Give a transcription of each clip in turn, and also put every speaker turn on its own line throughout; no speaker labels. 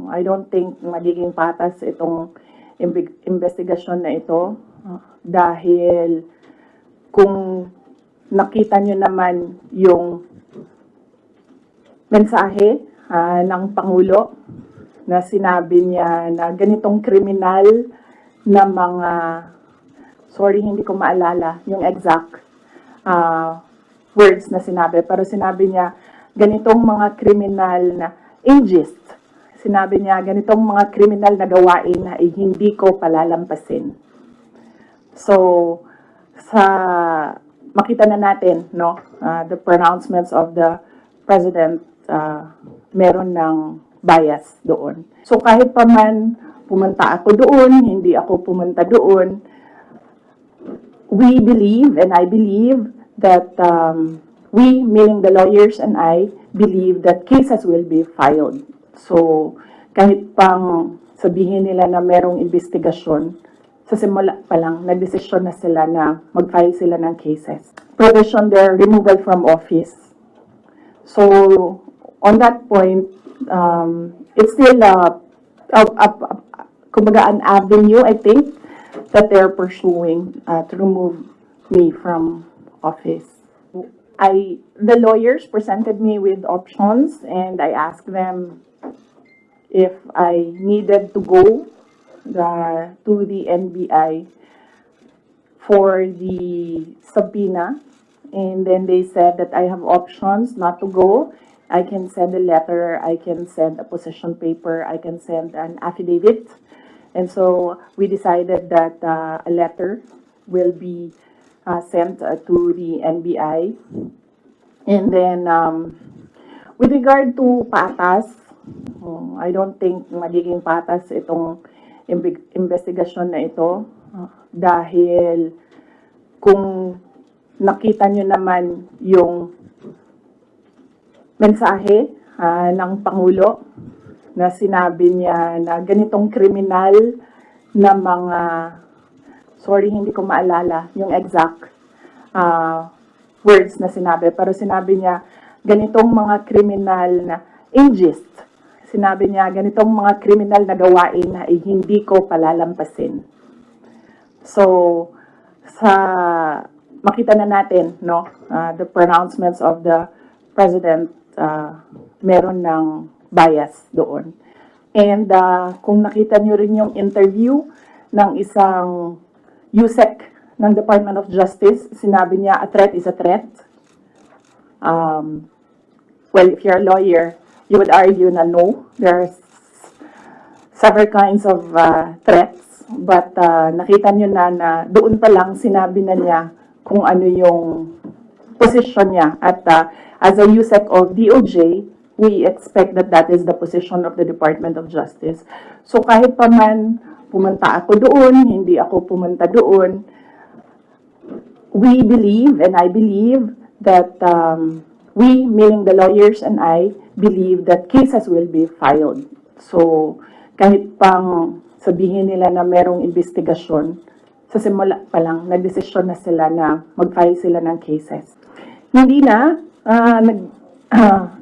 I don't think magiging patas itong investigasyon na ito dahil kung nakita nyo naman yung mensahe ng Pangulo na sinabi niya na ganitong kriminal na mga, sorry hindi ko maalala yung exact words na sinabi, pero sinabi niya ganitong mga kriminal na ingest. Sinabi niya ganitong mga kriminal na gawain na hindi ko palalampasin. So, makita na natin, no, the pronouncements of the President, meron ng bias doon. So, kahit pa man pumunta ako doon, hindi ako pumunta doon, we believe, and I believe, that we, meaning the lawyers and I, believe that cases will be filed. So, kahit pang sabihin nila na merong investigasyon, sa simula pa lang, nagdesisyon na sila na mag-file sila ng cases. Provision their removal from office. So, on that point, it's still kumbaga an avenue, I think, that they're pursuing to remove me from office. The lawyers presented me with options, and I asked them if I needed to go to the NBI for the subpoena, and then they said that I have options not to go. I can send a letter, I can send a position paper, I can send an affidavit. And so we decided that a letter will be sent to the NBI. And then with regard to patas, I don't think magiging patas itong investigasyon na ito dahil kung nakita nyo naman yung mensahe ng Pangulo na sinabi niya na ganitong kriminal na mga, sorry hindi ko maalala yung exact words na sinabi, pero sinabi niya ganitong mga kriminal na ingest. Sinabi niya ganitong mga kriminal na gawain na hindi ko palalampasin. So, makita na natin, no, the pronouncements of the President, meron ng bias doon. And kung nakita nyo rin yung interview ng isang USEC ng Department of Justice, sinabi niya, a threat is a threat. Well, if you're a lawyer, you would argue na no, there's several kinds of threats. But nakita nyo na doon pa lang sinabi na niya kung ano yung position niya. At as a USEC of DOJ, we expect that that is the position of the Department of Justice. So kahit pa man pumunta ako doon, hindi ako pumunta doon, we believe, and I believe, that we, meaning the lawyers and I, believe that cases will be filed. So kahit pang sabihin nila na merong investigasyon, sa simula pa lang, nagdesisyon na sila na mag-file sila ng cases. Hindi na,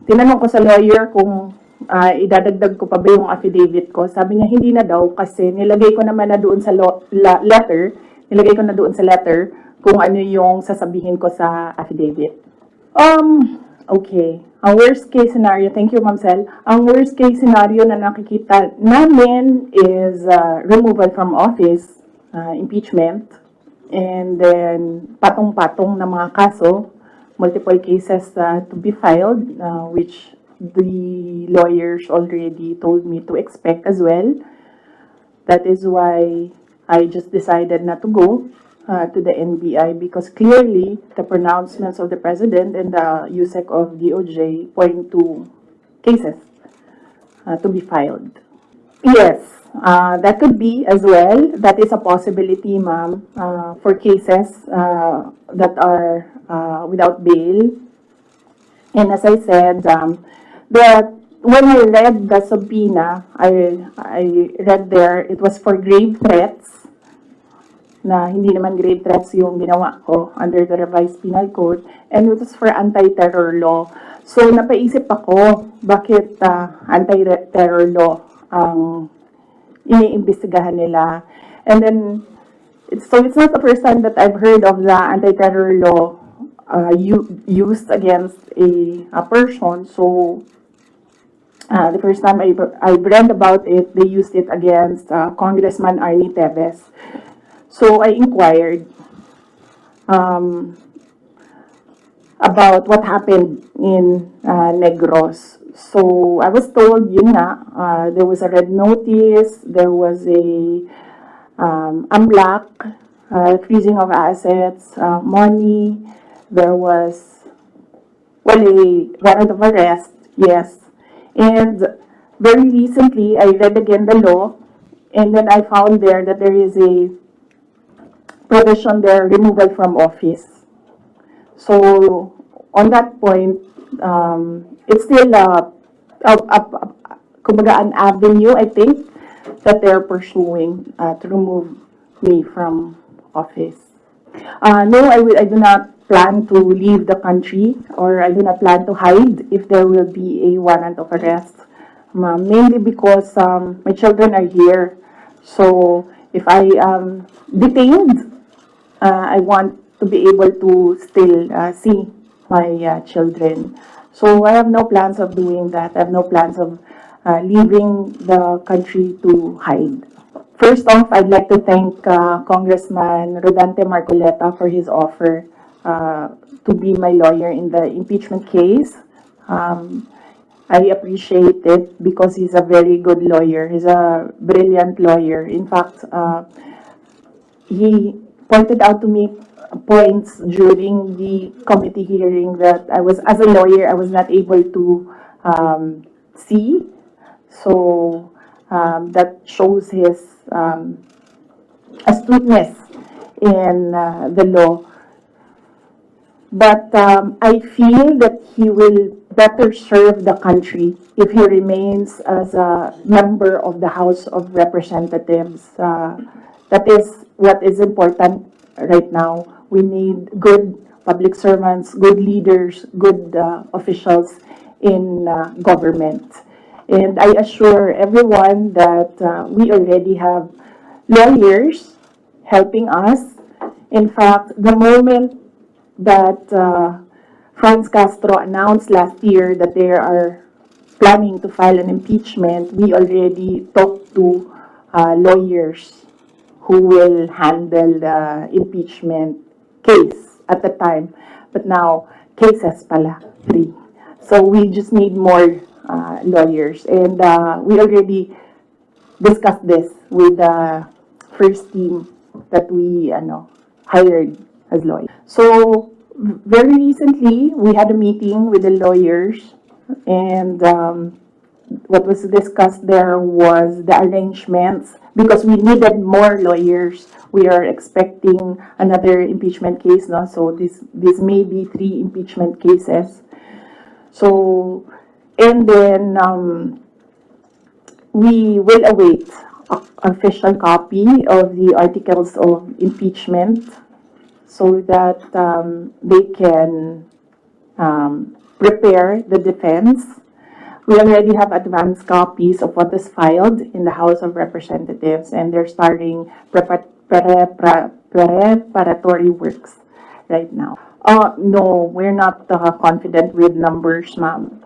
tinanong ko sa lawyer kung idadagdag ko pa ba yung affidavit ko. Sabi niya, hindi na daw kasi nilagay ko naman na doon sa letter kung ano yung sasabihin ko sa affidavit. Okay. Ang worst case scenario, thank you Ma'am Sel, ang worst case scenario na nakikita namin is removal from office, impeachment, and then patong-patong na mga kaso, multiple cases to be filed, which the lawyers already told me to expect as well. That is why I just decided not to go to the NBI because clearly the pronouncements of the President and the USEC of DOJ point to cases to be filed. Yes, that could be as well. That is a possibility, ma'am, for cases that are without bail. And as I said, when I read the subpoena, I read there it was for grave threats. Na hindi naman grave threats yung ginawa ko under the revised penal code, and it was for anti-terror law. So, napaisip ako, bakit anti-terror law ang iniimbestigahan nila. And then, it's not the first time that I've heard of the anti-terror law used against a person. So, the first time I read about it, they used it against Congressman Arnie Teves. So, I inquired about what happened in Negros. So, I was told, yun nga, there was a red notice, there was a AMLAC, freezing of assets, money, there was, well, a warrant of arrest, yes. And very recently, I read again the law, and then I found there that there is a provision there, removal from office. So, on that point, it's still kumbaga an avenue, I think, that they're pursuing to remove me from office. No, I do not plan to leave the country, or I do not plan to hide if there will be a warrant of arrest. Mainly because my children are here. So, if I am detained, I want to be able to still see my children. So I have no plans of doing that. I have no plans of leaving the country to hide. First off, I'd like to thank Congressman Rodante Marcoleta for his offer to be my lawyer in the impeachment case. I appreciate it because he's a very good lawyer. He's a brilliant lawyer. In fact, he pointed out to me points during the committee hearing that I was, as a lawyer, I was not able to see. So that shows his astuteness in the law. But I feel that he will better serve the country if he remains as a member of the House of Representatives. That is what is important right now. We need good public servants, good leaders, good officials in government. And I assure everyone that we already have lawyers helping us. In fact, the moment that Franz Castro announced last year that they are planning to file an impeachment, we already talked to lawyers who will handle the impeachment case at the time. But now, cases pala, 3. So we just need more lawyers. And we already discussed this with the first team that we hired as lawyers. So very recently, we had a meeting with the lawyers, and what was discussed there was the arrangements, because we needed more lawyers. We are expecting another impeachment case, no? So this may be 3 impeachment cases. So, and then we will await an official copy of the articles of impeachment so that they can prepare the defense. We already have advanced copies of what is filed in the House of Representatives, and they're starting preparatory works right now. No, we're not confident with numbers, ma'am,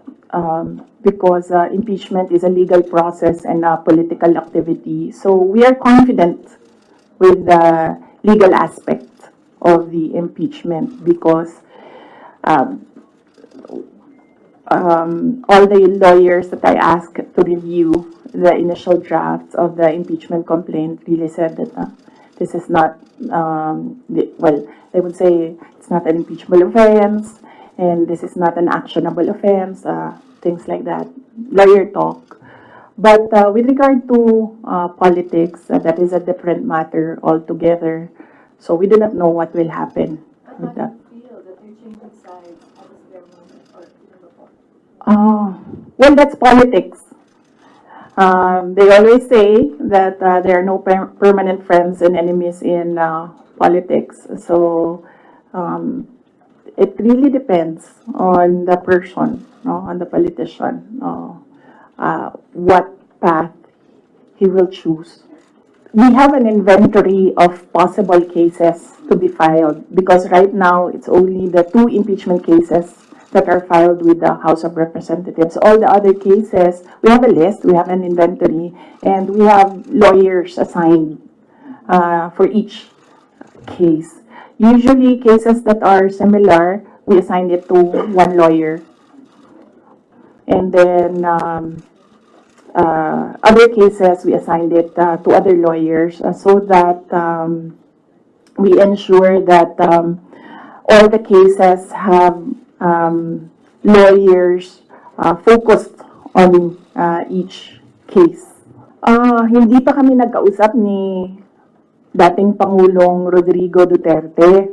because impeachment is a legal process and a political activity. So we are confident with the legal aspect of the impeachment because all the lawyers that I asked to review the initial drafts of the impeachment complaint really said that this is not, well, they would say it's not an impeachable offense, and this is not an actionable offense, things like that, lawyer talk. But with regard to politics, that is a different matter altogether. So we do not know what will happen with that. Well, that's politics. They always say that there are no permanent friends and enemies in politics. So it really depends on the person, no, on the politician, what path he will choose. We have an inventory of possible cases to be filed because right now it's only the 2 impeachment cases that are filed with the House of Representatives. All the other cases, we have a list, we have an inventory, and we have lawyers assigned for each case. Usually, cases that are similar, we assign it to one lawyer. And then other cases, we assigned it to other lawyers so that we ensure that all the cases have lawyers focused on each case. Hindi pa kami nagkausap ni dating Pangulong Rodrigo Duterte.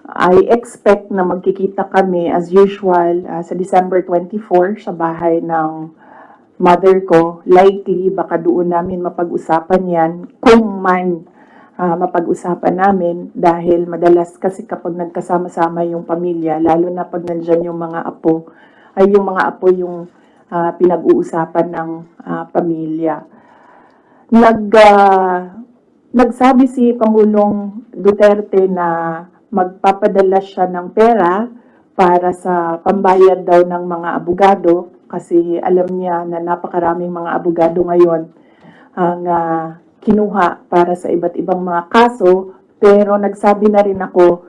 I expect na magkikita kami as usual sa December 24 sa bahay ng mother ko. Likely, baka doon namin mapag-usapan yan kung man mapag-usapan namin dahil madalas kasi kapag nagkasama-sama yung pamilya, lalo na pag nandyan yung mga apo, ay yung mga apo yung pinag-uusapan ng pamilya. Nagsabi si Pangulong Duterte na magpapadala siya ng pera para sa pambayad daw ng mga abogado kasi alam niya na napakaraming mga abogado ngayon ang kinuha para sa iba't ibang mga kaso. Pero nagsabi na rin ako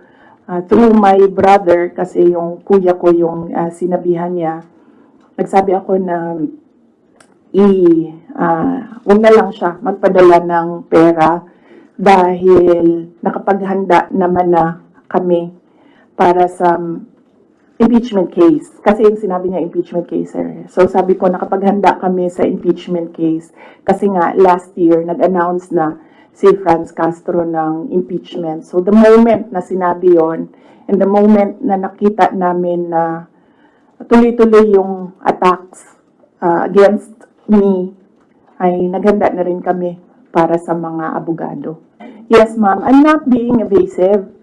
through my brother kasi yung kuya ko yung sinabihan niya. Nagsabi ako na huwag na lang siya magpadala ng pera dahil nakapaghanda naman na kami para sa impeachment case. Kasi yung sinabi niya impeachment case, sir. So sabi ko nakapaghanda kami sa impeachment case kasi nga last year nag-announce na si Franz Castro ng impeachment. So the moment na sinabi yon and the moment na nakita namin na tuloy-tuloy yung attacks against me, ay naghanda na rin kami para sa mga abogado. Yes, ma'am. I'm not being evasive.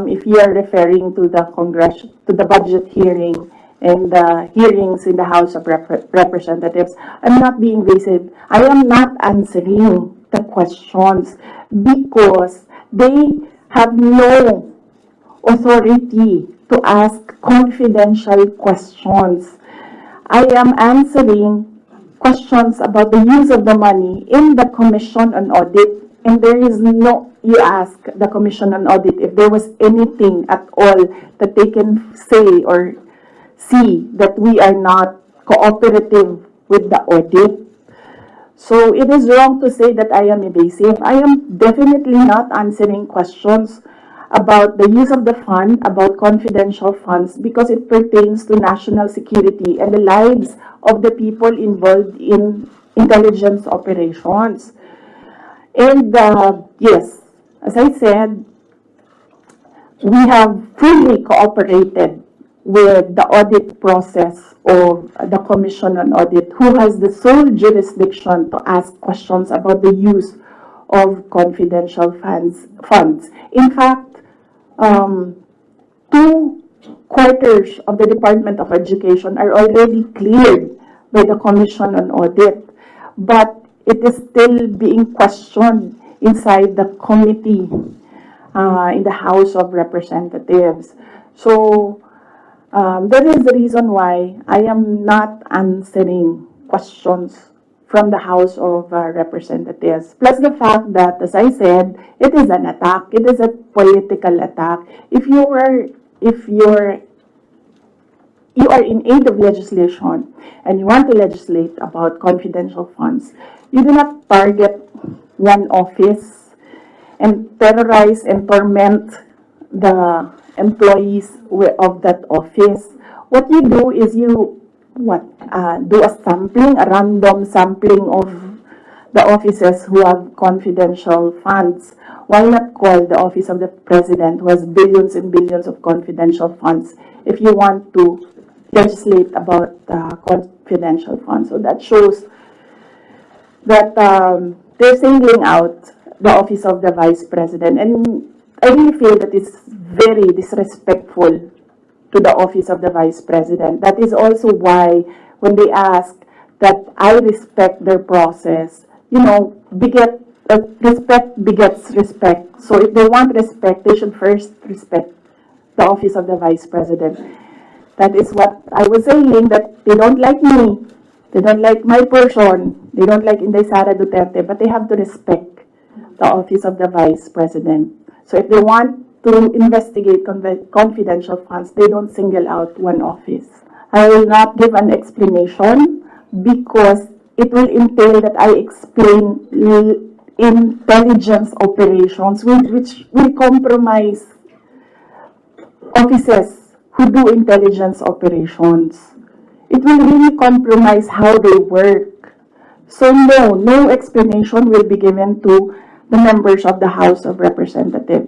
If you are referring to the budget hearing and the hearings in the House of Representatives, I'm not being evasive. I am not answering the questions because they have no authority to ask confidential questions. I am answering questions about the use of the money in the Commission on Audit, and there is no, you ask the Commission on Audit if there was anything at all that they can say or see that we are not cooperative with the audit. So it is wrong to say that I am evasive. I am definitely not answering questions about the use of the fund, about confidential funds, because it pertains to national security and the lives of the people involved in intelligence operations. And yes, as I said, we have fully cooperated with the audit process of the Commission on Audit, who has the sole jurisdiction to ask questions about the use of confidential funds. In fact, 2 quarters of the Department of Education are already cleared by the Commission on Audit, but it is still being questioned inside the committee in the House of Representatives. So that is the reason why I am not answering questions from the House of Representatives. Plus the fact that, as I said, it is an attack. It is a political attack. If you are in aid of legislation and you want to legislate about confidential funds, you do not target one office and terrorize and torment the employees of that office. What you do is you do a sampling, a random sampling of the offices who have confidential funds. Why not call the office of the president who has billions and billions of confidential funds if you want to legislate about confidential funds? So that shows that they're singling out the office of the vice president. And I really feel that it's very disrespectful to the office of the Vice President. That is also why when they ask that I respect their process, respect begets respect. So if they want respect, they should first respect the office of the Vice President. That is what I was saying, that they don't like me, they don't like my person, they don't like Inday Sara Duterte, but they have to respect the office of the Vice President. So if they want to investigate confidential funds, they don't single out one office. I will not give an explanation because it will entail that I explain intelligence operations, which will compromise offices who do intelligence operations. It will really compromise how they work. So no explanation will be given to the members of the House of Representatives.